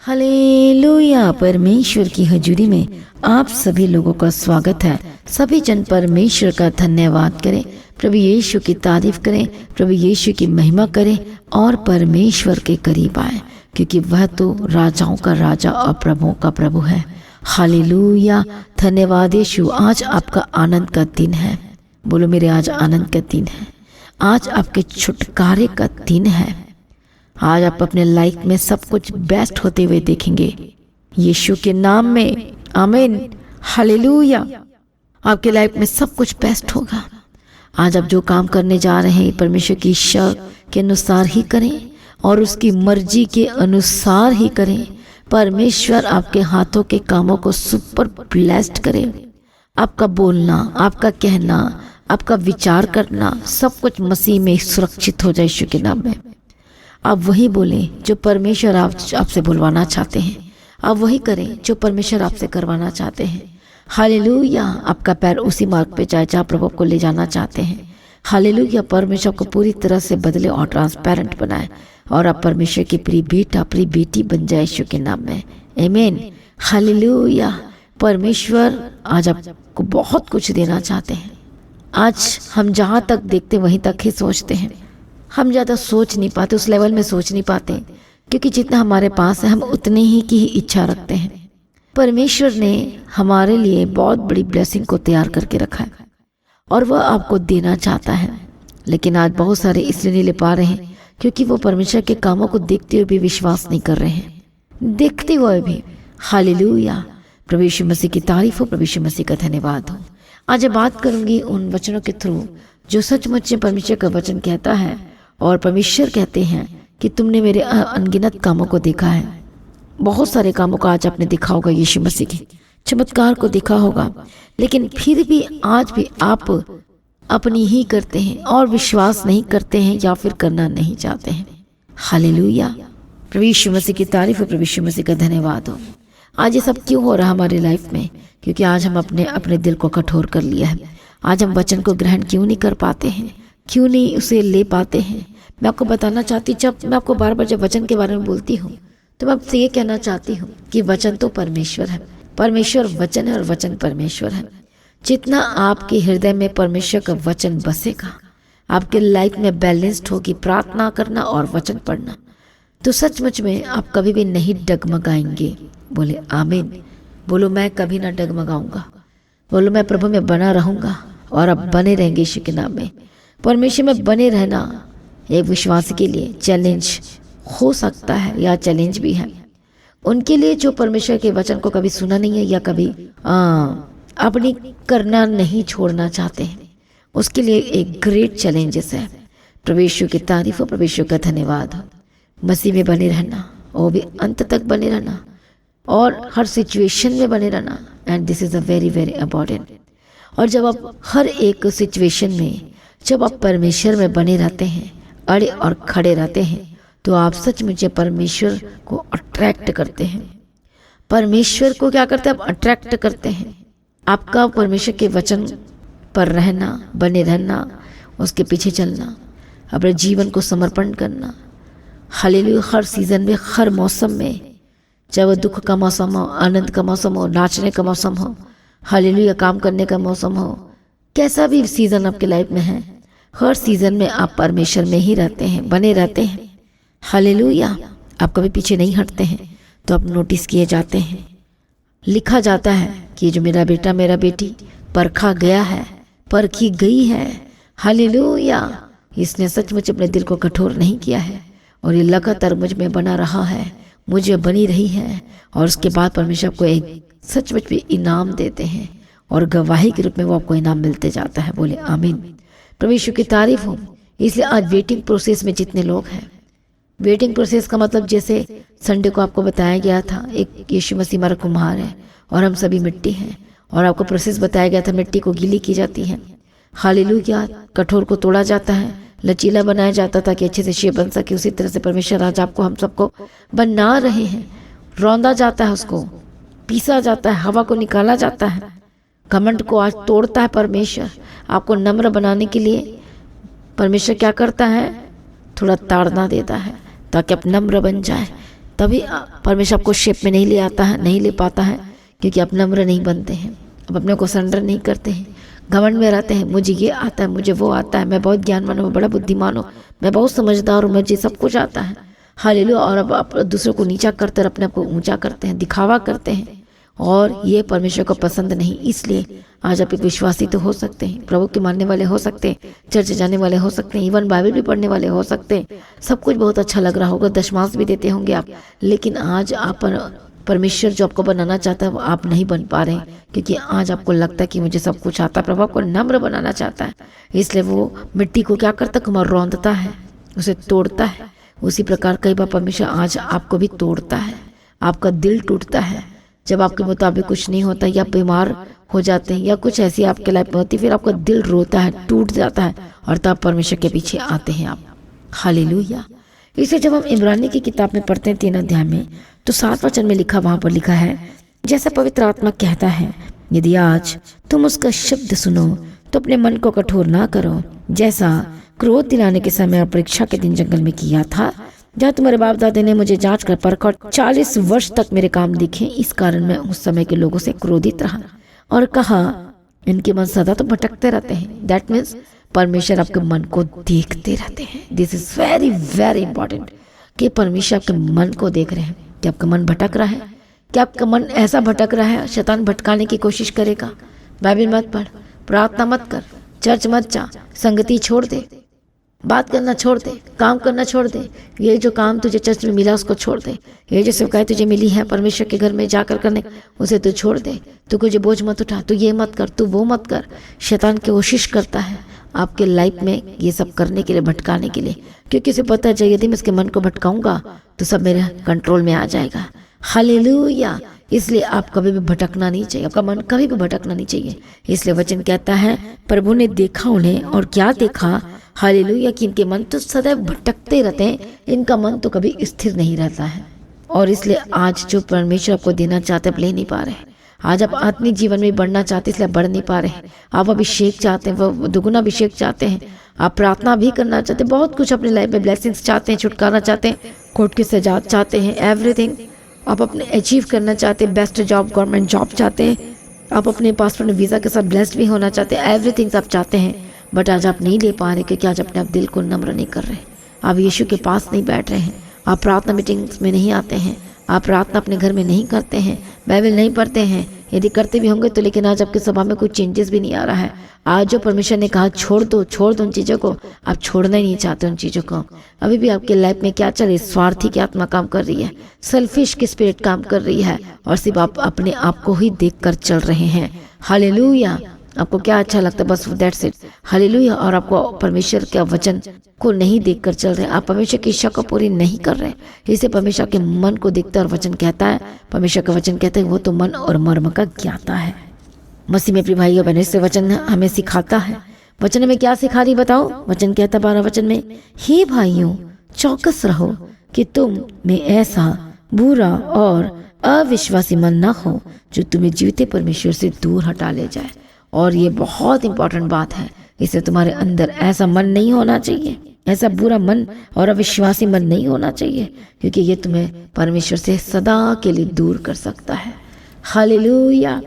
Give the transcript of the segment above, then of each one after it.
Hallelujah. परमेश्वर की हजूरी में आप सभी लोगों का स्वागत है। सभी जन परमेश्वर का धन्यवाद करें, प्रभु यीशु की तारीफ करें, प्रभु यीशु की महिमा करें और परमेश्वर के करीब आए, क्योंकि वह तो राजाओं का राजा और प्रभुओं का प्रभु है। हालेलुया। धन्यवाद यीशु। आज आपका आनंद का दिन है। बोलो मेरे, आज आनंद का दिन है। आज आपके छुटकारे का दिन है। आज आप अपने लाइफ में सब कुछ बेस्ट होते हुए देखेंगे यीशु के नाम में। आमीन। हालेलुया। आपके लाइफ में सब कुछ बेस्ट होगा। आज आप जो काम करने जा रहे हैं परमेश्वर की इच्छा के अनुसार ही करें और उसकी मर्जी के अनुसार ही करें। परमेश्वर आपके हाथों के कामों को सुपर ब्लेस्ड करे। आपका बोलना, आपका कहना, आपका विचार करना सब कुछ मसीह में सुरक्षित हो जाए यीशु के नाम में। आप वही बोलें जो परमेश्वर आपसे बुलवाना चाहते हैं। आप वही करें जो परमेश्वर आपसे करवाना चाहते हैं। हालेलुया। आपका पैर उसी मार्ग पे जाए जहाँ प्रभु को ले जाना चाहते हैं। हालेलुया। परमेश्वर को पूरी तरह से बदले और ट्रांसपेरेंट बनाए और आप परमेश्वर की प्रिय बेटा, प्रिय बेटी बन जाए यीशु के नाम में। आमीन। हालेलुया। परमेश्वर आज आपको बहुत कुछ देना चाहते हैं। आज हम जहाँ तक देखते वहीं तक ही सोचते हैं। हम ज़्यादा सोच नहीं पाते, उस लेवल में सोच नहीं पाते, क्योंकि जितना हमारे पास है हम उतने ही की इच्छा रखते हैं। परमेश्वर ने हमारे लिए बहुत बड़ी ब्लेसिंग को तैयार करके रखा है और वह आपको देना चाहता है, लेकिन आज बहुत सारे इसलिए नहीं ले पा रहे हैं क्योंकि वो परमेश्वर के कामों को देखते हुए भी विश्वास नहीं कर रहे हैं, देखते हुए भी। हालेलुया। प्रभु यीशु मसीह की तारीफ हो, प्रभु यीशु मसीह का धन्यवाद हो। आज बात करूंगी उन वचनों के थ्रू जो सचमुच में परमेश्वर का वचन कहता है और परमेश्वर कहते हैं कि तुमने मेरे अनगिनत कामों को देखा है। बहुत सारे कामों को आज आपने देखा होगा, यीशु मसीह के चमत्कार को देखा होगा, लेकिन फिर भी आज भी आप अपनी ही करते हैं और विश्वास नहीं करते हैं या फिर करना नहीं चाहते हैं। हालेलुया। प्रभु यीशु मसीह की तारीफ हो, प्रभु यीशु मसीह का धन्यवाद हो। आज ये सब क्यों हो रहा है हमारी लाइफ में? क्योंकि आज हम अपने दिल को कठोर कर लिया है। आज हम वचन को ग्रहण क्यों नहीं कर पाते हैं, क्यों नहीं उसे ले पाते हैं? मैं आपको बताना चाहती, जब मैं आपको बार बार जब वचन के बारे में बोलती हूँ तो मैं आपसे ये कहना चाहती हूँ कि वचन तो परमेश्वर है, परमेश्वर वचन है और वचन परमेश्वर है। जितना आपके हृदय में परमेश्वर का वचन बसेगा, आपके लाइफ में बैलेंस्ड होगी प्रार्थना करना और वचन पढ़ना, तो सचमुच में आप कभी भी नहीं डगमगाएंगे। बोले आमीन। बोलो मैं कभी ना डगमगाऊंगा। बोलो मैं प्रभु में बना रहूंगा और अब बने रहेंगे यीशु के नाम में। परमेश्वर में बने रहना एक विश्वासी के लिए चैलेंज हो सकता है या चैलेंज भी है उनके लिए जो परमेश्वर के वचन को कभी सुना नहीं है या कभी अपनी करना नहीं छोड़ना चाहते हैं। उसके लिए एक ग्रेट चैलेंजेस है। प्रभु यीशु की तारीफ हो, प्रभु यीशु का धन्यवाद हो। मसीह में बने रहना, वो भी अंत तक बने रहना और हर सिचुएशन में बने रहना। And this is a very very important. और जब आप हर एक सिचुएशन में जब आप परमेश्वर में बने रहते हैं, अड़े और खड़े रहते हैं, तो आप सचमुच परमेश्वर को अट्रैक्ट करते हैं। परमेश्वर को क्या करते हैं? आप अट्रैक्ट करते हैं। आपका परमेश्वर के वचन पर रहना, बने रहना, उसके पीछे चलना, अपने जीवन को समर्पण करना। हालेलुया। हर सीजन में, हर मौसम में, चाहे वो दुख का मौसम हो, आनंद का मौसम हो, नाचने का मौसम हो, हालेलुया, काम करने का मौसम हो, कैसा भी सीजन आपके लाइफ में है, हर सीजन में आप परमेश्वर में ही रहते हैं, बने रहते हैं। हालेलुया। आप कभी पीछे नहीं हटते हैं, तो आप नोटिस किए जाते हैं। लिखा जाता है कि जो मेरा बेटा मेरा बेटी परखा गया है, परखी गई है। हालेलुया। इसने सचमुच अपने दिल को कठोर नहीं किया है और ये लगातार मुझ में बना रहा है, मुझे बनी रही है। और उसके बाद परमेश्वर को एक सचमुच में इनाम देते हैं और गवाही के रूप में वो आपको इनाम मिलते जाता है। बोले आमीन। प्रभु यीशु की तारीफ हो। इसलिए आज वेटिंग प्रोसेस में जितने लोग हैं, वेटिंग प्रोसेस का मतलब जैसे संडे को आपको बताया गया था, एक यीशु मसीह हमारा कुम्हार है और हम सभी मिट्टी हैं, और आपको प्रोसेस बताया गया था, मिट्टी को गीली की जाती है। हालेलुया। कठोर को तोड़ा जाता है, लचीला बनाया जाता था कि अच्छे से शेप बन सके। उसी तरह से परमेश्वर आज आपको, हम सबको बना रहे हैं। रौंदा जाता है, उसको पीसा जाता है, हवा को निकाला जाता है। घमंड को आज तोड़ता है परमेश्वर। आपको नम्र बनाने के लिए परमेश्वर क्या करता है? थोड़ा ताड़ना देता है ताकि आप नम्र बन जाए, तभी परमेश्वर आपको शेप में नहीं ले आता है, नहीं ले पाता है, क्योंकि आप नम्र नहीं बनते हैं, आप अपने को सरेंडर नहीं करते हैं, घमंड में रहते हैं, मुझे ये आता है, मुझे वो आता है, मैं बहुत ज्ञानवान हूँ, मैं बड़ा बुद्धिमान हूँ, मैं बहुत समझदार हूँ, मुझे सब कुछ आता है। हालेलुया। और अब आप दूसरों को नीचा करते और अपने आप को ऊंचा करते हैं, दिखावा करते हैं, और ये परमेश्वर को पसंद नहीं। इसलिए आज आप एक विश्वासी तो हो सकते हैं, प्रभु के मानने वाले हो सकते हैं, चर्च जाने वाले हो सकते हैं, इवन बाइबल भी पढ़ने वाले हो सकते हैं, सब कुछ बहुत अच्छा लग रहा होगा, दशमांश भी देते होंगे आप, लेकिन आज आप परमेश्वर जो आपको बनाना चाहता है वो आप नहीं बन पा रहे हैं, क्योंकि आज आपको लगता है कि मुझे सब कुछ आता है। प्रभु आपको नम्र बनाना चाहता है, इसलिए वो मिट्टी को क्या करता है, रौंदता है, उसे तोड़ता है। उसी प्रकार कई बार परमेश्वर आज आपको भी तोड़ता है, आपका दिल टूटता है जब आपके मुताबिक कुछ नहीं होता, या बीमार हो जाते हैं, या कुछ ऐसी आपके लाइफ में होती, फिर आपका दिल रोता है, टूट जाता है, और तब परमेश्वर के पीछे आते हैं आप। हालेलुया। इसे जब हम इब्रानी की किताब में पढ़ते हैं 3 अध्याय में, तो 7 वचन में लिखा, वहां पर लिखा है, जैसा पवित्र आत्मा कहता है, यदि आज तुम उसका शब्द सुनो तो अपने मन को कठोर ना करो, जैसा क्रोध दिलाने के समय और परीक्षा के दिन जंगल में किया था, जहाँ तुम्हारे बाप दादे ने मुझे जांच कर परखा और 40 वर्ष तक मेरे काम देखे। इस कारण मैं उस समय के लोगों से क्रोधित रहा और कहा, इनके मन सदा तो भटकते रहते हैं। दैट मीन्स परमेश्वर आपके मन को देखते रहते हैं। This is very very important कि परमेश्वर आपके मन को देख रहे हैं कि आपका मन भटक रहा है, कि आपका मन ऐसा भटक रहा है, शैतान भटकाने की कोशिश करेगा। बाइबल मत पढ़, प्रार्थना मत कर, चर्च मत जा, संगति छोड़ दे, बात करना छोड़ दे, काम करना छोड़ दे, ये जो काम तुझे चर्च में मिला उसको छोड़ दे, ये जो सेवकाई तुझे मिली है परमेश्वर के घर में जाकर करने, उसे तू छोड़ दे, तू कुछ बोझ मत उठा, तू ये मत कर, तू वो मत कर। शैतान की कोशिश करता है आपके लाइफ में ये सब करने के लिए, भटकाने के लिए, क्योंकि उसे पता है यदि मैं इसके मन को भटकाऊंगा तो सब मेरे कंट्रोल में आ जाएगा। हालेलुया। इसलिए आप कभी भी भटकना नहीं चाहिए, आपका मन कभी भी भटकना नहीं चाहिए। इसलिए वचन कहता है, प्रभु ने देखा उन्हें, और क्या देखा, हालेलुया, कि इनके मन तो सदैव भटकते रहते हैं, इनका मन तो कभी स्थिर नहीं रहता है। और इसलिए आज जो परमेश्वर आपको देना चाहते आप ले नहीं पा रहे हैं। आज आप आत्मिक जीवन में बढ़ना चाहते हैं, इसलिए बढ़ नहीं पा रहे हैं। आप अभिषेक चाहते हैं, वो दुगुना अभिषेक चाहते हैं, आप प्रार्थना भी करना चाहते हैं, बहुत कुछ अपनी लाइफ में ब्लेसिंग्स चाहते हैं, छुटकारा चाहते हैं, कोर्ट की सजा चाहते हैं, एवरीथिंग आप अपने अचीव करना चाहते हैं, बेस्ट जॉब, गवर्नमेंट जॉब चाहते हैं, आप अपने पासपोर्ट वीज़ा के साथ ब्लेस्ड भी होना चाहते हैं, एवरीथिंग आप चाहते हैं, बट आज आप नहीं ले पा रहे, क्योंकि आज अपने आप दिल को नम्र नहीं कर रहे, आप यीशु के पास नहीं बैठ रहे हैं, आप प्रार्थना मीटिंग्स में नहीं आते हैं, आप प्रार्थना अपने घर में नहीं करते हैं, बाइबल नहीं पढ़ते हैं, यदि करते भी होंगे तो, लेकिन आज आपके सभा में कुछ चेंजेस भी नहीं आ रहा है। आज जो परमेश्वर ने कहा छोड़ दो उन चीज़ों को, आप छोड़ना ही नहीं चाहते उन चीज़ों को। अभी भी आपके लाइफ में क्या चल रही है, स्वार्थी की आत्मा काम कर रही है, सेल्फिश की स्पिरिट काम कर रही है, और सिर्फ आप अपने आप को ही देख कर चल रहे हैं। हालेलुया। आपको क्या अच्छा लगता है, बस दैट्स इट। हालेलुया। और आपको परमेश्वर के वचन को नहीं देखकर चल रहे, आप परमेश्वर की इच्छा को पूरी नहीं कर रहे, इसे परमेश्वर के मन को देखता है। और वचन कहता है, परमेश्वर का वचन कहता है, वो तो मन और मर्म का ज्ञाता है। मसीह में प्रिय भाइयों बहनों, से वचन हमें सिखाता है। वचन में क्या सिखा रही बताओ? वचन कहता 12 वचन में, हे भाइयों चौकस रहो कि तुम में ऐसा बुरा और अविश्वासी मन न हो जो तुम्हें जीवते परमेश्वर से दूर हटा ले जाए। और ये बहुत इंपॉर्टेंट बात है, इससे तुम्हारे अंदर ऐसा मन नहीं होना चाहिए, ऐसा बुरा मन और अविश्वासी मन नहीं होना चाहिए, क्योंकि ये तुम्हें परमेश्वर से सदा के लिए दूर कर सकता है। हालेलुया।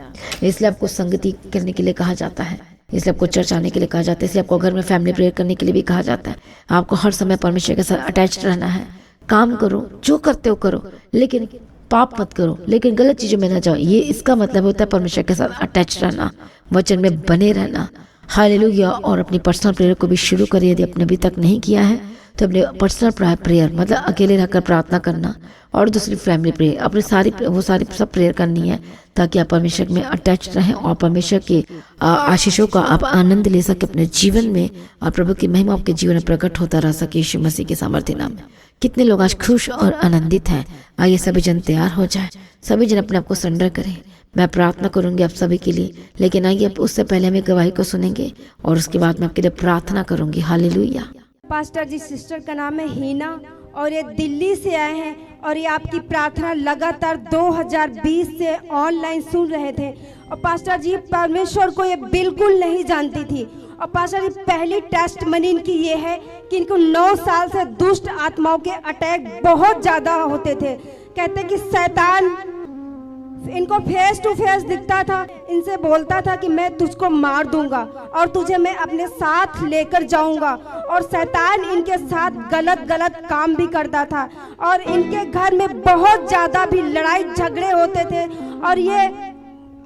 इसलिए आपको संगति करने के लिए कहा जाता है, इसलिए आपको चर्च आने के लिए कहा जाता है, इसलिए आपको घर में फैमिली प्रेयर करने के लिए भी कहा जाता है। आपको हर समय परमेश्वर के साथ अटैच रहना है। काम करो, जो करते हो करो, लेकिन पाप मत करो, लेकिन गलत चीज़ों में ना जाओ। ये इसका मतलब होता है परमेश्वर के साथ अटैच रहना, वचन में बने रहना। हालेलुया। और अपनी पर्सनल प्रेयर को भी शुरू करिए, यदि आपने अभी तक नहीं किया है तो अपने पर्सनल प्रेयर मतलब अकेले रहकर प्रार्थना करना, और दूसरी फैमिली प्रेयर, अपनी सारी सब प्रेयर करनी है, ताकि आप परमेश्वर में अटैच रहें और परमेश्वर के आशीषों का आप आनंद ले सके अपने जीवन में, और प्रभु की महिमा आपके जीवन में प्रकट होता रह सके यीशु मसीह के सामर्थ्य नाम में। कितने लोग आज खुश और आनंदित हैं? आइए सभी जन तैयार हो जाए, सभी जन अपने आप को सरेंडर करें। मैं प्रार्थना करूंगी आप सभी के लिए, लेकिन आइए उससे पहले हम एक गवाही को सुनेंगे और उसके बाद मैं आपके लिए प्रार्थना करूंगी। हालेलुया। पास्टर जी सिस्टर का नाम है हीना, और ये दिल्ली से आए हैं, और ये आपकी प्रार्थना लगातार 2020 से ऑनलाइन सुन रहे थे। और पास्टर जी परमेश्वर को ये बिल्कुल नहीं जानती थी, और पास्टर जी पहली टेस्ट मनी इनकी ये है कि इनको 9 साल से दुष्ट आत्माओं के अटैक बहुत ज़्यादा होते थे, कहते कि शैतान इनको फेस टू फेस दिखता था, इनसे बोलता था कि मैं तुझको मार दूंगा और तुझे मैं अपने साथ लेकर जाऊंगा। और शैतान इनके साथ गलत गलत काम भी करता था और इनके घर में बहुत ज़्यादा भी लड़ाई झगड़े होते थे और ये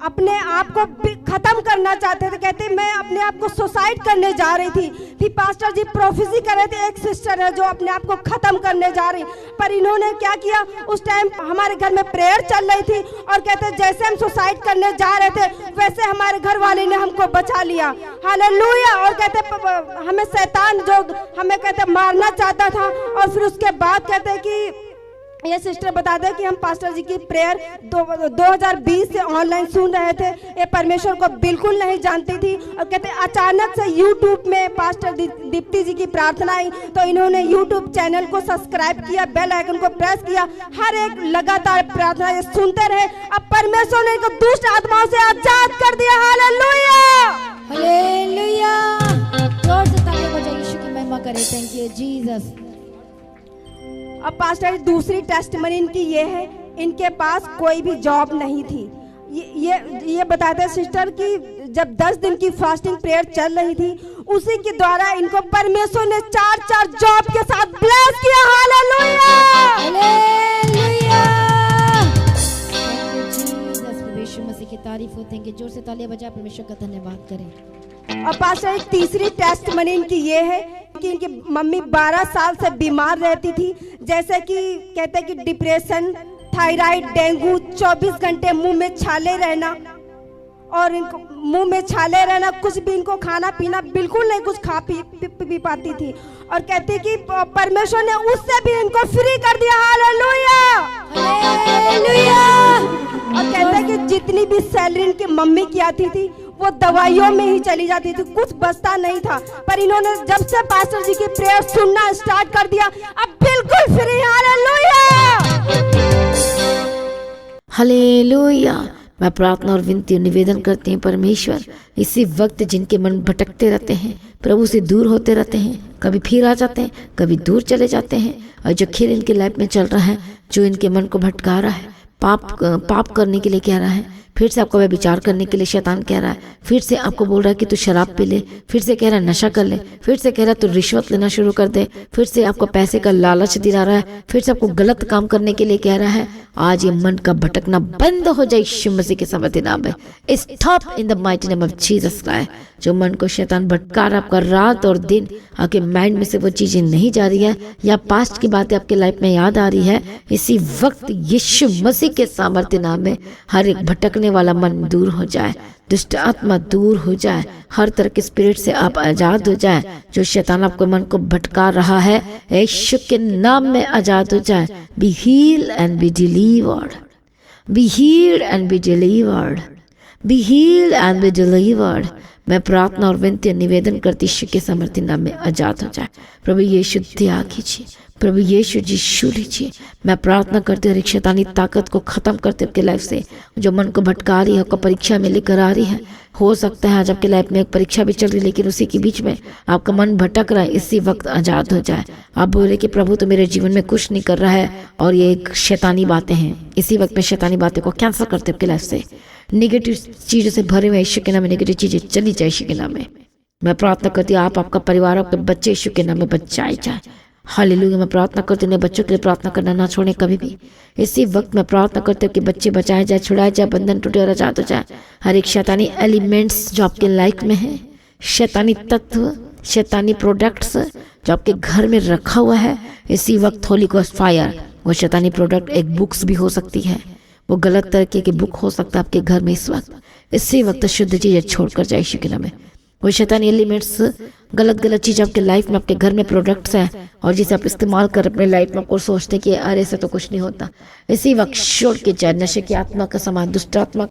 अपने आप को खत्म करना चाहते थे। कहते मैं अपने आप को सुसाइड करने जा रही थी। फिर पास्टर जी प्रोफेसी कर रहे थे, एक सिस्टर है जो अपने आप को खत्म करने जा रही, पर इन्होंने क्या किया, उस टाइम हमारे घर में प्रेयर चल रही थी और कहते जैसे हम सुसाइड करने जा रहे थे वैसे हमारे घर वाले ने हमको बचा लिया। हालेलुया। और कहते हमें शैतान जो हमें कहते मारना चाहता था और फिर उसके बाद कहते कि ये सिस्टर बताते हैं कि हम पास्टर जी की प्रेयर 2020 से ऑनलाइन सुन रहे थे। ये परमेश्वर को बिल्कुल नहीं जानती थी और कहते अचानक से यूट्यूब में पास्टर दीप्ति जी की प्रार्थना आई तो इन्होंने यूट्यूब चैनल को सब्सक्राइब किया, बेल आइकन को प्रेस किया, हर एक लगातार प्रार्थना ये सुनते रहे। अब परमेश्वर ने इनको दुष्ट आत्माओं से आजाद कर दिया। Hallelujah, hallelujah. जोर से तालियां बजाइए, यीशु की महिमा करें। Thank you Jesus. अब पास्टर दूसरी टेस्टमनी इनकी ये है, इनके पास कोई भी जॉब नहीं थी। ये बताते हैं सिस्टर कि जब 10 दिन की फास्टिंग प्रेयर चल रही थी उसी के द्वारा इनको परमेश्वर ने 4 जॉब के साथ ब्लेस किया। Hallelujah, hallelujah. यीशु मसीह की तारीफ हो। Thank you. जोर से तालियां बजा परमेश्वर का धन्यवाद करें। और पास्टर एक तीसरी टेस्टमनी इनकी ये है कि इनकी मम्मी 12 साल से बीमार रहती थी, जैसे कि कहते हैं कि डिप्रेशन, थायराइड, डेंगू, 24 घंटे मुंह में छाले रहना और इनको मुंह में छाले रहना, कुछ भी इनको खाना पीना बिल्कुल नहीं, कुछ खा पी पाती थी। और कहती कि परमेश्वर ने उससे भी इनको फ्री कर दिया। Hallelujah, hallelujah. और कहते हैं कि जितनी भी सैलरी इनकी मम्मी की आती थी वो दवाइयों में ही चली जाती थी, कुछ बचता नहीं था। पर इन्होंने जब से पास्टर जी की प्रेयर सुनना स्टार्ट कर दिया अब बिल्कुल फ्री। Hallelujah, hallelujah. मैं प्रार्थना और विनती और निवेदन करती हूँ परमेश्वर, इसी वक्त जिनके मन भटकते रहते हैं, प्रभु से दूर होते रहते हैं, कभी फिर आ जाते हैं, कभी दूर चले जाते हैं, और जो खेल इनके लाइफ में चल रहा है, जो इनके मन को भटका रहा है, पाप करने के लिए कह रहा है, फिर से आपको विचार करने के लिए शैतान कह रहा है, फिर से आपको बोल रहा है कि तू शराब पी ले, फिर से कह रहा है नशा कर ले, फिर से कह रहा है तू रिश्वत लेना शुरू कर दे, फिर से आपको पैसे का लालच दिला रहा है, फिर से आपको गलत काम करने के लिए कह रहा है। आज ये मन का भटकना बंद हो जाए यीशु मसीह के सामर्थ्य नाम में। Stop in the mighty name of Jesus Christ. जो मन को शैतान भटका रहा, आपका रात और दिन आपके माइंड में से वो चीजें नहीं जा रही है या पास्ट की बातें आपके लाइफ में याद आ रही है, इसी वक्त यीशु मसीह के सामर्थ्य नाम में हर एक भटकने वाला मन दूर हो जाए, दुष्ट आत्मा दूर हो जाए, हर तरह के स्पिरिट से आप आजाद हो जाए। जो शैतान आपके मन को भटका रहा है यीशु के नाम में आजाद हो जाए। Be healed and be delivered, be healed and be delivered, be healed and be delivered. मैं प्रार्थना और विनती निवेदन करती यीशु के सामर्थ्य नाम में आजाद हो जाए। प्रभु यीशु दया कीजिए, प्रभु यीशु जी छू लीजिए। मैं प्रार्थना करते हुए शैतानी ताकत को खत्म करते आपके लाइफ से, जो मन को भटका रही है, आपको परीक्षा में लेकर आ रही है। हो सकता है आज आपके लाइफ में एक परीक्षा भी चल रही है, लेकिन उसी के बीच में आपका मन भटक रहा है, इसी वक्त आजाद हो जाए। आप बोले कि प्रभु तो मेरे जीवन में कुछ नहीं कर रहा है और ये एक शैतानी बातें हैं, इसी वक्त में शैतानी बातें को कैंसिल करते आपके लाइफ से। नेगेटिव चीज़ों से भरे हुए यीशु के नाम में नेगेटिव चीज़ें चली जाए यीशु के नाम में। मैं प्रार्थना करती हूँ आप, आपका परिवार, आपके बच्चे यीशु के नाम में बचाए जाए। हालेलुया। मैं प्रार्थना करती हूँ बच्चों के लिए प्रार्थना करना ना छोड़ें कभी भी। इसी वक्त मैं प्रार्थना करती हूँ कि बच्चे बचाए जाए, छुड़ाए जाए, बंधन टूटे और आजाद हो जाए। हर एक शैतानी एलिमेंट्स जो आपके लाइफ में है, शैतानी तत्व, शैतानी प्रोडक्ट्स जो आपके घर में रखा हुआ है, इसी वक्त होली गोस्ट फायर। वो शैतानी प्रोडक्ट एक बुक्स भी हो सकती है, वो गलत तरीके की बुक हो सकता है आपके घर में इस वक्त, इसी वक्त शुद्ध चीज़ें छोड़कर जाए यीशु के नाम में। वो शैतानी एलिमेंट्स, गलत चीज़ आपके लाइफ में, आपके घर में प्रोडक्ट्स हैं और जिसे आप इस्तेमाल कर अपने लाइफ में को सोचते कि अरे ऐसा तो कुछ नहीं होता, इसी वक्त छोड़ के जाए। नशे की आत्मा का सामान, दुष्ट आत्मा,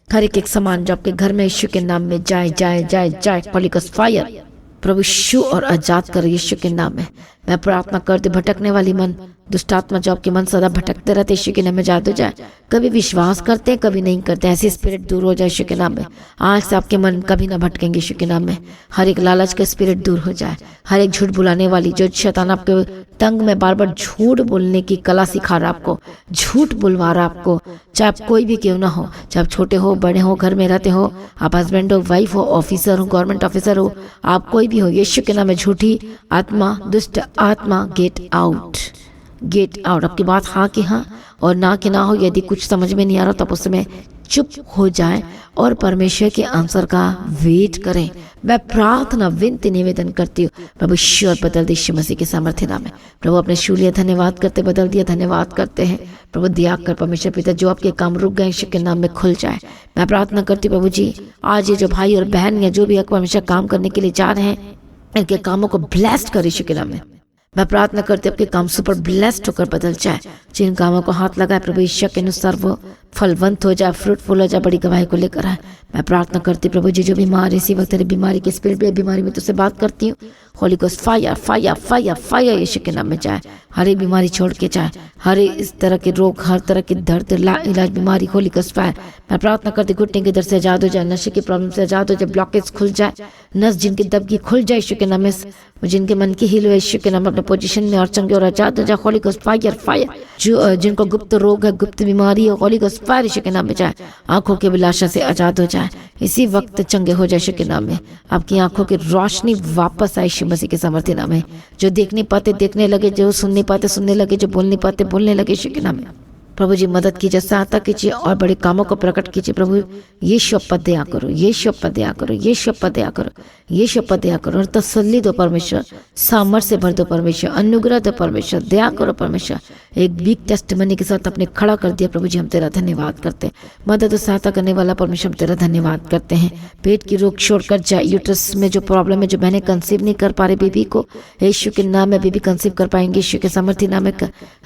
हर एक सामान जो आपके घर में यीशु के नाम में जाए जाए जाए जाए। होली गोस्ट फायर प्रभु यीशु और आजाद कर यीशु के नाम में। मैं प्रार्थना करती भटकने वाली मन, दुष्ट आत्मा जो आपके मन सदा भटकते रहते, यीशु के नाम में जादू जाए। कभी विश्वास करते हैं कभी नहीं करते, ऐसी स्पिरिट दूर हो जाए यीशु के नाम में। आज से आपके मन कभी ना भटकेंगे यीशु के नाम में। हर एक लालच का स्पिरिट दूर हो जाए, हर एक झूठ बुलाने वाली जो शैतान आपके टंग में बार बार झूठ बोलने की कला सिखा रहा आपको, झूठ बुलवा रहा आपको, चाहे आप कोई भी क्यों ना हो, चाहे आप छोटे हो बड़े हो, घर में रहते हो, आप हस्बैंड हो वाइफ हो, ऑफिसर हो गवर्नमेंट ऑफिसर हो, आप कोई भी हो, यीशु के नाम में झूठी आत्मा दुष्ट आत्मा गेट आउट, गेट आउट। आपकी बात हाँ कि हाँ और ना कि ना हो। यदि कुछ समझ में नहीं आ रहा तो आप उस समय चुप हो जाए और परमेश्वर के आंसर का वेट करें। मैं प्रार्थना विनती निवेदन करती हूँ प्रभु ईश्वर बदल दे यीशु मसीह के सामर्थ्य नाम में। प्रभु अपने शूलिया धन्यवाद करते बदल दिया, धन्यवाद करते हैं प्रभु दया कर परमेश्वर पिता जो आपके काम रुक गए यीशु के नाम में खुल जाए। मैं प्रार्थना करती हूँ प्रभु जी आज ये जो भाई और बहन या जो भी परमेश्वर काम करने के लिए जा रहे हैं इनके कामों को ब्लेस्ड कर यीशु के नाम में। मैं प्रार्थना करती हूँ आपके काम सुपर ब्लेस्ड होकर बदल जाए। जिन कामों को हाथ लगाए प्रभु ईश्वर के अनुसार वो फलवंत हो जाए, फ्रूटफुल हो जाए, बड़ी गवाही को लेकर आए। मैं प्रार्थना करती प्रभु जी जो बीमार इसी वक्त तेरी बीमारी के स्पिरिट बीमारी में तुझसे बात करती हूँ, holy ghost fire fire fire fire Yeshu के नाम में जाए। हर एक बीमारी छोड़ के जाए, हर इस तरह के रोग, हर तरह की दर्द इलाज बीमारी होली गोस्ट फायर। मैं प्रार्थना करती घुटने के दर्द से आजाद हो जाए, नशे की प्रॉब्लम से आजाद हो जाए, ब्लॉकेज खुल जाए, नस जिनकी दबकी खुल जाए यीशु के नाम में, जिनके मन की हिल हुए यीशु के नाम अपने पोजीशन में और चंगे और आजाद हो जाए। Holi ghost fire fire. जो जिनको गुप्त रोग है, गुप्त बीमारी है, होली गोस्ट फायर यीशु के नाम में जाए। आंखों की अभिलाषा से आजाद हो जाए, इसी वक्त चंगे हो जाए यीशु के नाम में। आपकी आंखों की रोशनी वापस आए यीशु मसीह के सामर्थ्य नाम में। जो देख नहीं पाते देखने लगे, जो सुन नहीं पाते सुनने लगे, जो बोल नहीं पाते बोलने लगे यीशु के नाम में। प्रभु जी मदद कीजिए, सहायता कीजिए और बड़े कामों को प्रकट कीजिए। प्रभु यीशु पर दया करो, यीशु पर दया करो, यीशु पर दया करो, यीशु पर दया करो और तसल्ली दो परमेश्वर, सामर्थ से भर दो परमेश्वर, अनुग्रह दो परमेश्वर, दया करो परमेश्वर। एक बिग टेस्टिमनी के साथ अपने खड़ा कर दिया प्रभु जी, हम तेरा धन्यवाद करते हैं। मदद और सहायता करने वाला परमेश्वर हम तेरा धन्यवाद करते हैं। पेट की रोग छोड़कर जाए, यूट्रस में जो प्रॉब्लम है, जो बहनें कंसीव नहीं कर पा रहे बेबी को, यीशु के नाम में बेबी कंसीव कर पाएंगे यीशु के सामर्थ्य नाम में।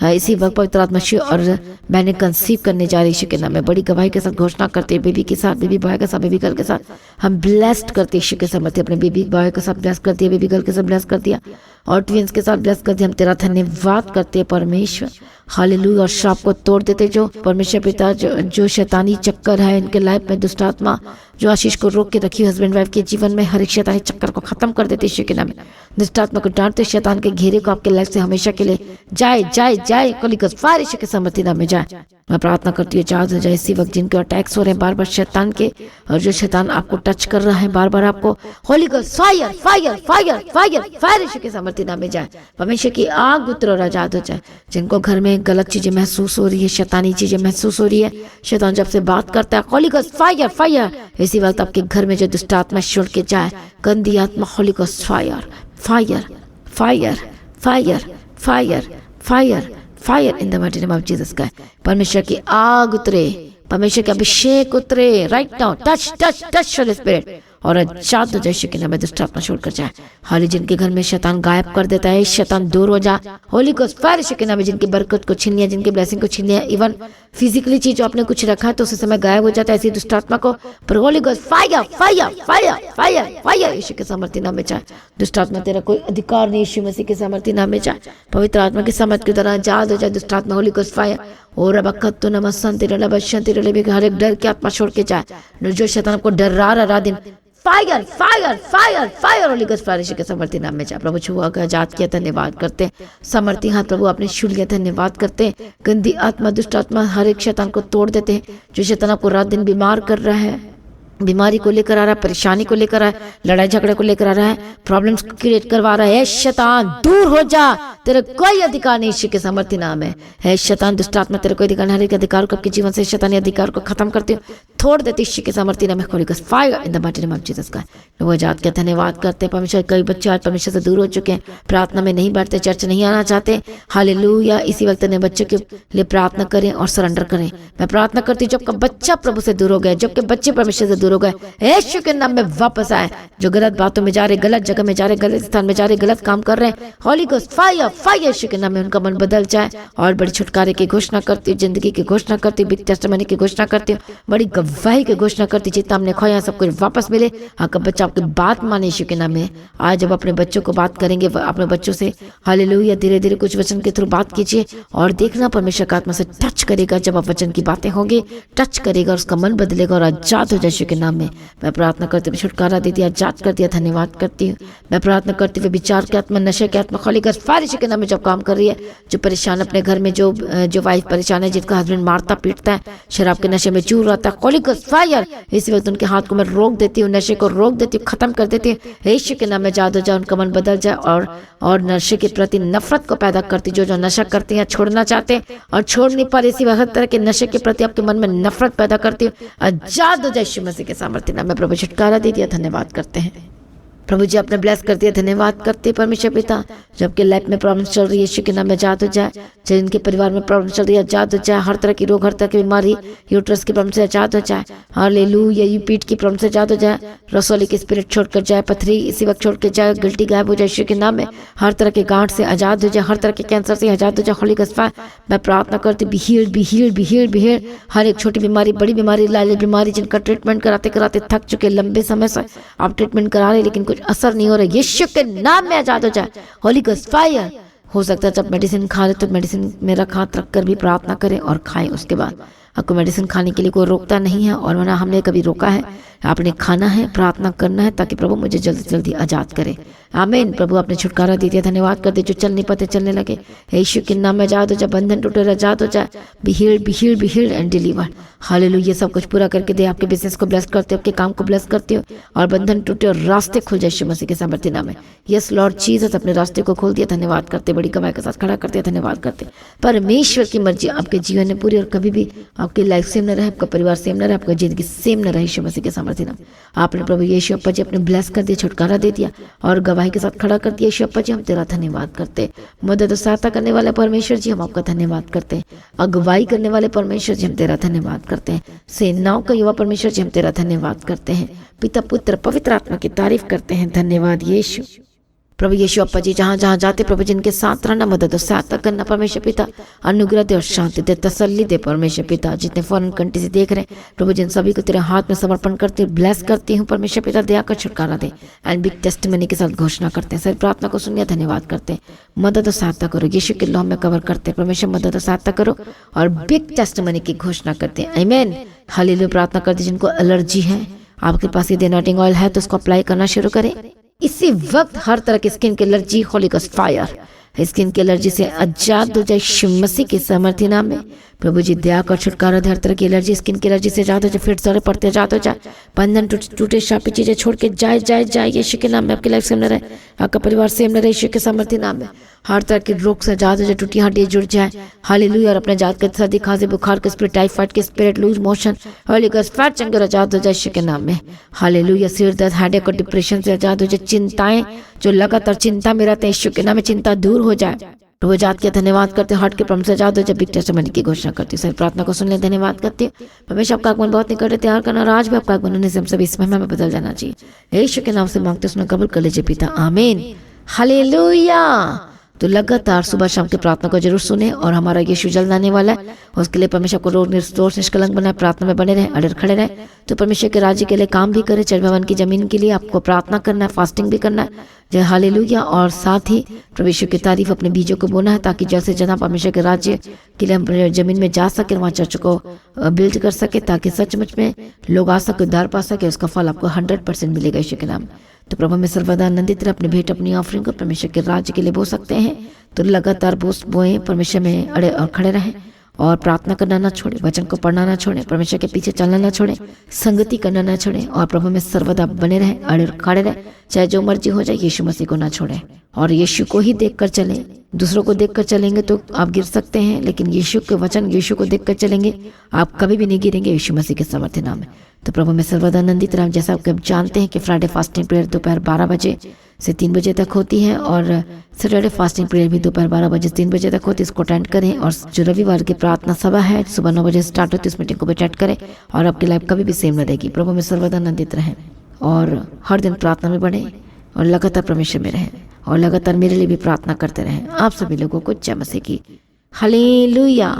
इसी वक्त पवित्र आत्मा और मैंने कंसीव करने जा रही यीशु के नाम में बड़ी गवाही के साथ घोषणा करते हैं, बेबी के साथ, बेबी बॉय के साथ, बेबी गर्ल के साथ हम ब्लेस्ड करते यीशु के सामर्थ्य। अपने बेबी बॉय के साथ ब्लेस कर दिया, बेबी गर्ल के साथ ब्लेस कर दिया और ट्विंस के साथ ब्लेस कर दिया। हम तेरा धन्यवाद करते हैं परमेश्वर, हालेलुया। और श्राप को तोड़ देते जो परमेश्वर पिता जो शैतानी चक्कर है इनके लाइफ में, दुष्ट आत्मा जो आशीष को रोक के रखी हस्बैंड वाइफ के जीवन में, हर एक शैतानी चक्कर को खत्म कर देते यीशु के नाम में। दुष्ट आत्मा को डांटते, शैतान के घेरे को आपके लाइफ से हमेशा के लिए जाए जाए जाए, होली गोस्ट फायर यीशु के सामर्थ्य नाम में जाए। मैं प्रार्थना करती हूँ चार्ज हो जाए इसी वक्त जिनके अटैक्स हो रहे हैं बार बार शैतान के, और जो शैतान आपको टच कर रहा है बार बार आपको, holy ghost fire fire fire fire fire Yeshu के सामर्थ्य नाम में जाए। परमेश्वर की आग उतरे और आजाद हो जाए। जिनको घर में गलत चीजें महसूस हो रही है, शैतानी चीजें महसूस हो रही है, शैतान जब से बात करता है होली गोस्ट फायर फायर, इसी वक्त आपके घर में जो दुष्ट आत्मा छोड़ के जाए, गंदी आत्मा, Holi ghost fire fire fire fire fire fire fire in the mighty name of Jesus Christ. परमेश्वर की आग उतरे, परमेश्वर के अभिषेक उतरे right now, touch touch touch Holi spirit और आजाद हो जाए यीशु के नाम में। दुष्ट आत्मा छोड़कर जाए। हाली जिनके घर में शैतान गायब कर देता है, शैतान दूर हो जा, होली गोस्ट फायर यीशु के नाम में। जिनकी बरकत को छीन लिया, जिनकी ब्लेसिंग को छीन लिया, इवन फिजिकली चीज जो आपने कुछ रखा है तो उसी समय गायब हो जाता है, ऐसी दुष्ट आत्मा को पर holy ghost fire fire fire fire fire Yeshu के सामर्थ्य नाम में जाए। दुष्ट आत्मा तेरा कोई अधिकार नहीं यीशु मसीह के सामर्थ्य नाम में जाए। पवित्र आत्मा के सामर्थ के द्वारा आजाद हो जाए दुष्ट आत्मा, होली गोस्ट फायर और बखत तो नमस्ते हर एक डर की आत्मा छोड़ के जाए। जो शैतान को डरा रहा दिन, fire fire fire fire holy ghost fire Yeshu के सामर्थ्य नाम में जा। प्रभु छुआ का आजाद किया, धन्यवाद करते। समर्थी हाथ प्रभु आपने छू लिया, धन्यवाद करते। गंदी आत्मा, दुष्ट आत्मा हर एक शैतान को तोड़ देते हैं। जो शैतान आपको रात दिन बीमार कर रहा है, बीमारी को लेकर आ रहा है, परेशानी को लेकर आ रहा है, लड़ाई झगड़े को लेकर आ रहा है, प्रॉब्लम्स क्रिएट करवा रहा है, शैतान दूर हो जा, तेरा कोई अधिकार नहीं यीशु के सामर्थ्य नाम है। शैतान दुष्ट आत्मा तेरा कोई अधिकार, हर एक अधिकार को आपके जीवन से शैतानी अधिकार को खत्म करते हो, तोड़ देते यीशु के सामर्थ्य नाम है। Holi ghost fire in the mighty name of Jesus का लोग आजाद के धन्यवाद करते हैं। परमेश्वर कई बच्चे आज परमेश्वर से दूर हो चुके हैं, प्रार्थना में नहीं बैठते, चर्च नहीं आना चाहते। हालेलुया। इसी वक्त ने बच्चों के लिए प्रार्थना करें और सरेंडर करें। मैं प्रार्थना करती हूँ जब का बच्चा प्रभु से दूर हो गया, जबकि बच्चे परमेश्वर से दूर हो गए, यीशु के नाम में वापस आए। जो गलत बातों में जा रहे, गलत जगह में जा रहे, गलत स्थान में जा रहे, गलत काम कर रहे हैं, हॉली गोस्ट फायर फायर यीशु के नाम में उनका मन बदल जाए। और बड़ी छुटकारे की घोषणा करती हूँ, जिंदगी की घोषणा करती हूँ, बिग टेस्टिमनी की घोषणा करती हूँ, बड़ी गवाही की घोषणा करती हूँ। जितना हमने खोया सब कुछ वापस मिले। आपका बच्चा आपकी बात माने यीशु के नाम में। आज जब अपने बच्चों को बात करेंगे, अपने बच्चों से हालेलुया धीरे धीरे कुछ वचन के थ्रू बात कीजिए और देखना परमेश्वर का आत्मा से टच करेगा। जब आप वचन की बातें होंगी, टच करेगा, उसका मन बदलेगा और आजाद हो जाए यीशु के नाम में। मैं प्रार्थना करते हुए छुटकारा दे दिया, आजाद कर दिया, धन्यवाद करती हूँ। मैं प्रार्थना करते हुए विचार के आत्मा, नशे के आत्मा, हॉली गोस्ट फायर यीशु के नाम में जब काम कर रही है, जो परेशान अपने घर में, जो वाइफ परेशान है, जिसका हस्बैंड मारता पीटता है, शराब के नशे में चूर रहता है, हॉली गोस्ट फायर इसी वक्त उनके हाथ को मैं रोक देती हूँ, नशे को रोक देती हूँ, खत्म कर देती हूँ यीशु के नाम में। आजाद हो जाए, उनका मन बदल जाए और नशे के प्रति नफरत को पैदा करती, जो नशा करते हैं, छोड़ना चाहते हैं और छोड़ नहीं पा रहे, इसी हर तरह के नशे के प्रति आपके मन में नफरत पैदा करती हूँ, आजाद हो जाए यीशु मसीह के सामर्थ्य नाम में। प्रभु छुटकारा दे दिया, धन्यवाद करते हैं। प्रभु जी आपने ब्लेस कर दिया, धन्यवाद करते हैं परमेश्वर पिता। जबकि लाइफ में प्रॉब्लम चल रही है, यीशु के नाम में आजाद हो जाए। जिनके परिवार में प्रॉब्लम चल रही है, आजाद हो जाए। हर तरह की रोग, हर तरह की बीमारी, यूट्रस की प्रॉब्लम से आजाद हो जाए। हालेलुया, ये पीठ की प्रॉब्लम से आजाद हो जाए। रसोली की स्पिरिट छोड़कर जाए, पथरी इसी वक्त छोड़ के जाए, गिल्टी गायब हो जाए यीशु के नाम में। हर तरह के गांठ से आजाद हो जाए, हर तरह के कैंसर से आजाद हो जाए। होली गोस्ट फायर मैं प्रार्थना करती, be healed, be healed, be healed, be healed. हर एक छोटी बीमारी, बड़ी बीमारी, लाइल बीमारी, जिनका ट्रीटमेंट कराते कराते थक चुके, लंबे समय से आप ट्रीटमेंट करा रहे लेकिन कुछ असर नहीं हो रहा, यीशु के नाम में आजाद हो जाए। Holi ghost fire. हो सकता है जब मेडिसिन खा ले तो मेडिसिन में हाथ रख कर भी प्रार्थना करें और खाएं। उसके बाद आपको मेडिसिन खाने के लिए कोई रोकता नहीं है और वरना हमने कभी रोका है। आपने खाना है, प्रार्थना करना है ताकि प्रभु मुझे जल्दी से जल्दी आजाद करे। आमीन। प्रभु आपने छुटकारा दे दिया, धन्यवाद कर दे। जो चल नहीं पाते चलने लगे, यीशु के नाम में आजाद हो जाए। बंधन टूटे, आजाद हो जाए। B healed, be healed, be heeled and deliver. Hallelujah, सब कुछ पूरा करके दे। आपके बिजनेस को ब्लेस करते हो, आपके काम को ब्लेस करते हो और बंधन टूटे और रास्ते खुल जाए यीशु मसीह के सामर्थ्य नाम में। यस लॉर्ड जीसस, अपने रास्ते को खोल दिया, धन्यवाद करते। बड़ी गवाही के साथ खड़ा करते, धन्यवाद करते। परमेश्वर की मर्जी आपके जीवन में पूरी और कभी भी आपकी लाइफ सेम न रहे, आपका परिवार सेम न रहे, आपकी जिंदगी सेम न रहे यीशु मसीह के सामर्थ्य नाम। आपने प्रभु यीशु अप्पा जी अपने ब्लेस कर दिया, छुटकारा दे दिया और गवाही के साथ खड़ा कर दिया। यीशु अप्पा जी हम तेरा धन्यवाद करते। मदद और सहायता करने वाले परमेश्वर जी हम आपका धन्यवाद करते हैं। अगुवाई करने वाले परमेश्वर जी हम तेरा धन्यवाद करते हैं। सेनाओं का युवा परमेश्वर जी हम तेरा धन्यवाद करते हैं। पिता पुत्र पवित्र आत्मा की तारीफ करते हैं। धन्यवाद यीशु। प्रभु यीशु अप्पा जी जहाँ जहाँ जाते प्रभु जिनके साथ रहना, मदद और सहायता करना परमेश्वर पिता। अनुग्रह दे और शांति दे, तसल्ली दे परमेश्वर पिता। जितने फॉरेन कंट्री से देख रहे हैं प्रभु, जिन सभी को तेरे हाथ में समर्पण करते हुए ब्लेस करती हूँ परमेश्वर पिता। दया कर छुटकारा दे एंड बिग टेस्टिमनी के साथ घोषणा करते हैं। सारी प्रार्थना को सुनिए, धन्यवाद करते हैं। मदद और सहायता करो यीशु के लौ में कवर करते हैं परमेश्वर। मदद और सहायता करो और बिग टेस्टिमनी की घोषणा करते हैं। आमीन। हालेलुया। प्रार्थना करते जिनको एलर्जी है, आपके पास ये डेनोटिंग ऑयल है तो उसको अप्लाई करना शुरू करें इसी वक्त। हर तरह की स्किन की allergy, Holi ghost fire, skin की एलर्जी से आजाद हो जाए यीशु मसीह के सामर्थ्य नाम में। प्रभु जी दया कर छुटकारा दे। हर तरह की एलर्जी, स्किन की एलर्जी से आजाद हो जाए। फिर सारे पड़ते आजाद हो जाए। बंधन टूटे, शापी चीजें छोड़ के जाए जाए जाए यीशु के नाम में। आपकी लाइफ सेम न रहे, आपका परिवार सेम न रहे यीशु के सामर्थ्य नाम में। हर तरह के रोग से आजाद हो जाए। टूटी हड्डियां जुड़ जाए। हालेलुया। और अपने जात के सर्दी, खांसी, बुखार के स्पिरिट, टाइफाइड के spirit, loose motion, holy ghost fire चंगे आजाद हो जाए यीशु के नाम में। हालेलुया। सिर दर्द, हेडेक और डिप्रेशन से आजाद हो जाए। चिंताएं जो लगातार चिंता में रहते हैं यीशु के नाम में, चिंता दूर हो जाए। प्रभु जात के धन्यवाद करते। हार्ट के प्रॉब्लम से आजाद हो जाए। बिग टेस्टिमनी की घोषणा करती हूँ। सारी प्रार्थना को सुन ले, धन्यवाद करती हूँ परमेश्वर। आपका आगमन बहुत निकट है, तैयार करना। आज भी आपका आगमन होने से हम सभी इस महिमा में बदल जाना चाहिए। यीशु के नाम से मांगते उसने कबूल कर लीजिए पिता। आमीन। हालेलुया। तो लगातार सुबह शाम की प्रार्थना को जरूर सुने और हमारा यीशु जल्द आने वाला है। उसके लिए परमेश्वर को रोज निर्दोष निष्कलंक बनाए, प्रार्थना में बने रहे, अड़े खड़े रहे। तो परमेश्वर के राज्य के लिए काम भी करे। चर्च भवन की जमीन के लिए आपको प्रार्थना करना है, फास्टिंग भी करना है। जय हालेलुया। और साथ ही परमेश्वर की तारीफ, अपने बीजों को बोना है ताकि जल्द से जल्द परमेश्वर के राज्य के लिए हम जमीन में जा सके, वहाँ चर्च को बिल्ड कर सके ताकि सचमुच में लोग आ सके, उद्धार पा सके। उसका फल आपको 100% मिलेगा यीशु के नाम। तो प्रभु में सर्वदा आनंदित रहे। अपनी भेंट, अपनी ऑफरिंग को परमेश्वर के राज्य के लिए बो सकते हैं। तो लगातार बोए, परमेश्वर में अड़े और खड़े रहें और प्रार्थना करना ना छोड़े, वचन को पढ़ना ना छोड़े, परमेश्वर के पीछे चलना ना छोड़े, संगति करना ना छोड़े और प्रभु में सर्वदा बने रहे, अड़े और खड़े रहे। चाहे जो मर्जी हो जाए, यीशु मसीह को ना छोड़े और यीशु को ही देखकर चलें। दूसरों को देखकर चलेंगे तो आप गिर सकते हैं, लेकिन यीशु के वचन, यीशु को देखकर चलेंगे आप कभी भी नहीं गिरेंगे यीशु मसीह के सामर्थ्य नाम में। तो प्रभु में सर्वदा आनंदित रहे। जैसा आप जानते हैं कि फ्राइडे फास्टिंग प्रेयर दोपहर 12 बजे से 3 बजे तक होती है और सैटरडे फास्टिंग प्रेयर भी दोपहर 12 बजे से 3 बजे तक होती है। इसको अटेंड करें। और जो रविवार की प्रार्थना सभा है सुबह 9 बजे स्टार्ट होती है, इस मीटिंग को भी अटेंड करें और आपकी लाइफ कभी भी सेम रहेगी। प्रभु में सर्वदा आनंदित रहें और हर दिन प्रार्थना में बढ़ें और लगातार परमेश्वर में रहें और लगातार मेरे लिए भी प्रार्थना करते रहें। आप सभी लोगों को जय मसीह की। हालेलुया।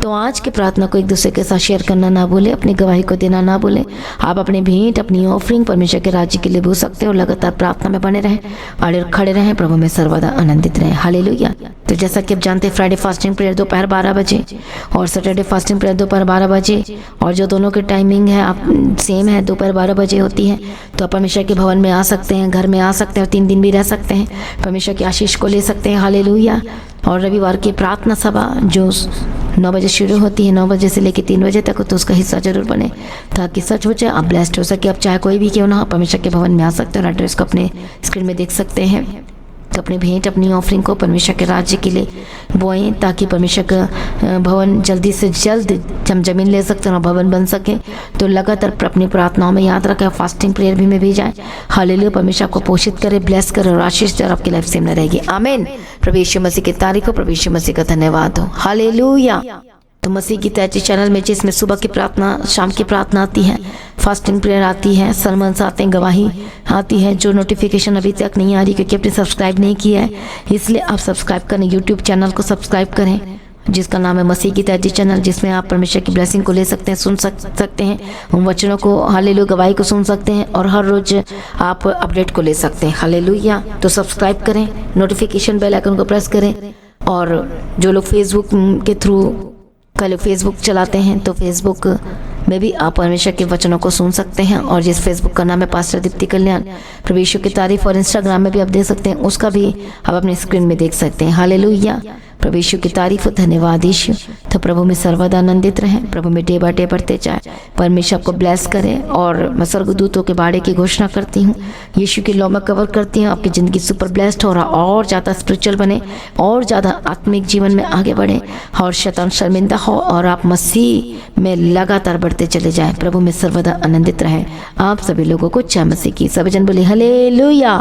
तो आज की प्रार्थना को एक दूसरे के साथ शेयर करना ना भूलें, अपनी गवाही को देना ना भूलें। आप अपनी भेंट, अपनी ऑफरिंग परमेश्वर के राज्य के लिए भूल सकते हो। लगातार प्रार्थना में बने रहें और खड़े रहें, प्रभु में सर्वदा आनंदित रहें। हालेलुया। तो जैसा कि आप जानते हैं फ्राइडे फास्टिंग प्रेयर दोपहर 12 बजे और सैटरडे फास्टिंग प्रेयर दोपहर 12 बजे और जो दोनों की टाइमिंग है आप सेम है, दोपहर 12 बजे होती है। तो आप परमेश्वर के भवन में आ सकते हैं, घर में आ सकते हैं और 3 दिन भी रह सकते हैं, परमेश्वर की आशीष को ले सकते हैं। हालेलुया। और रविवार की प्रार्थना सभा जो 9 बजे शुरू होती है, 9 बजे से लेकर 3 बजे तक, तो उसका हिस्सा जरूर बने ताकि सच हो जाए, आप ब्लेस्ड हो सके। आप चाहे कोई भी क्यों ना हो, परमेश्वर के भवन में आ सकते हैं और एड्रेस को अपने स्क्रीन में देख सकते हैं। तो अपनी भेंट, अपनी ऑफरिंग को परमेश्वर के राज्य के लिए बोएं ताकि परमेश्वर का भवन जल्दी से जल्द हम जमीन ले सकते हैं और भवन बन सके। तो लगातार अपनी प्रार्थनाओं में याद रखें, फास्टिंग प्रेयर भी में भी जाए। हालेलुया। परमेश्वर आपको पोषित करे, ब्लेस करे और आशीष दे और आपकी लाइफ सेम न रहेगी। आमीन। प्रभु यीशु मसीह की तारीफ हो, प्रभु यीशु मसीह का धन्यवाद हो। हालेलुया। तो मसीह की तैयारी चैनल में जिसमें सुबह की प्रार्थना, शाम की प्रार्थना आती है, फास्टिंग प्रेयर आती है, सरमन्स आते हैं, गवाही आती है। जो नोटिफिकेशन अभी तक नहीं आ रही क्योंकि आपने सब्सक्राइब नहीं किया है, इसलिए आप सब्सक्राइब करें, यूट्यूब चैनल को सब्सक्राइब करें जिसका नाम है मसीह की तैयारी चैनल, जिसमें आप परमेश्वर की ब्लेसिंग को ले सकते हैं, सुन सकते हैं, उन वचनों को, हालेलुया, गवाही को सुन सकते हैं और हर रोज आप अपडेट को ले सकते हैं। हालेलुया। तो सब्सक्राइब करें, नोटिफिकेशन बेल आइकन को प्रेस करें। और जो लोग फेसबुक के थ्रू कल फेसबुक चलाते हैं तो फेसबुक में भी आप परमेश्वर के वचनों को सुन सकते हैं। और जिस फेसबुक का नाम है पास्टर दीप्ति कल्याण, प्रभु यीशु की तारीफ, और इंस्टाग्राम में भी आप देख सकते हैं, उसका भी आप अपने स्क्रीन में देख सकते हैं। हालेलुया। प्रभु यीशु की तारीफ, धन्यवाद यीशु। तो प्रभु में सर्वदा आनंदित रहें, प्रभु में डे बाय डे बढ़ते जाए, परमेश्वर आपको ब्लेस करे। और मैं स्वर्गदूतों के बाड़े की घोषणा करती हूँ, यीशु की लौ में कवर करती हूँ, आपकी ज़िंदगी सुपर ब्लेस्ड हो रहा और ज़्यादा स्पिरिचुअल बने और ज़्यादा आत्मिक जीवन में आगे बढ़े और शैतान शर्मिंदा हो और आप मसीह में लगातार बढ़ते चले जाएं। प्रभु में सर्वदा आनंदित रहें। आप सभी लोगों को जय मसीह की। सभी जन बोले हालेलुया।